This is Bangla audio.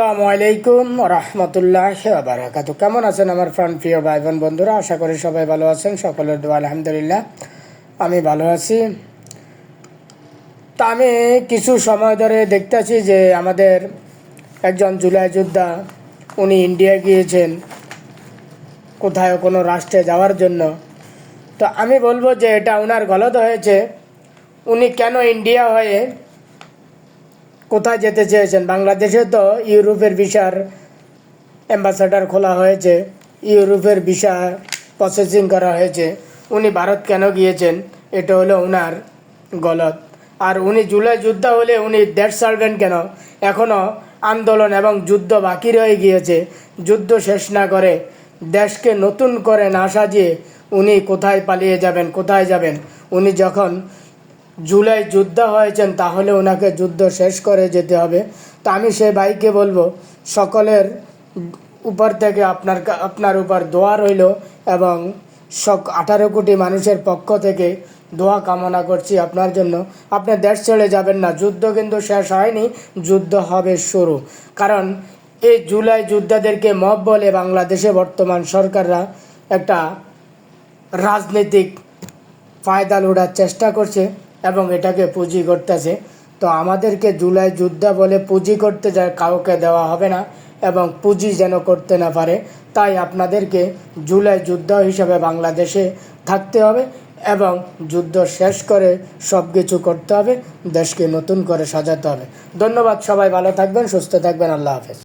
আসসালামু আলাইকুম রহমতুল্লাহ বারাকাতু। কেমন আছেন আমার প্রিয় ভাই বোন বন্ধুরা? আশা করি সবাই ভালো আছেন। সকলের দোয়া আলহামদুলিল্লাহ আমি ভালো আছি। তা আমি কিছু সময় ধরে দেখতেছি যে আমাদের একজন জুলাই যোদ্ধা উনি ইন্ডিয়া গিয়েছেন কোথায় কোনো রাষ্ট্রে যাওয়ার জন্য। তো আমি বলবো যে এটা ওনার গলত হয়েছে। উনি কেন ইন্ডিয়া হয়ে কোথায় যেতে চেয়েছেন? বাংলাদেশে তো ইউরোপের ভিসার অ্যাম্বাসাডার খোলা হয়েছে, ইউরোপের ভিসা প্রসেসিং করা হয়েছে। উনি ভারত কেন গিয়েছেন? এটা হলো ওনার গলত। আর উনি জুলাই যোদ্ধা হলে উনি দেশ ছাড়বেন কেন? এখনও আন্দোলন এবং যুদ্ধ বাকি রয়ে গিয়েছে। যুদ্ধ শেষ না করে, দেশকে নতুন করে না সাজিয়ে উনি কোথায় পালিয়ে যাবেন, কোথায় যাবেন? উনি যখন জুলাই যোদ্ধা হয়েছেন তাহলে ওনাকে যুদ্ধ শেষ করে যেতে হবে। তো আমি সেই ভাইকে বলবো, সকলের উপর থেকে আপনার উপর দোয়া রইল এবং 18 কোটি মানুষের পক্ষ থেকে দোয়া কামনা করছি আপনার জন্য। আপনি দেশ ছেড়ে যাবেন না, যুদ্ধ কিন্তু শেষ হয়নি, যুদ্ধ হবে শুরু। কারণ এই জুলাই যোদ্ধাদেরকে মব বলে বাংলাদেশে বর্তমান সরকাররা একটা রাজনৈতিক ফায়দা লোড়ার চেষ্টা করছে এবং এটাকে পুঁজি করতেছে। তো আমাদেরকে জুলাই যোদ্ধা বলে পুঁজি করতে যায় কাউকে দেওয়া হবে না এবং পুঁজি যেন করতে না পারে। তাই আপনাদেরকে জুলাই যোদ্ধা হিসাবে বাংলাদেশে থাকতে হবে এবং যুদ্ধ শেষ করে সব কিছু করতে হবে, দেশকে নতুন করে সাজাতে হবে। ধন্যবাদ, সবাই ভালো থাকবেন, সুস্থ থাকবেন। আল্লাহ হাফেজ।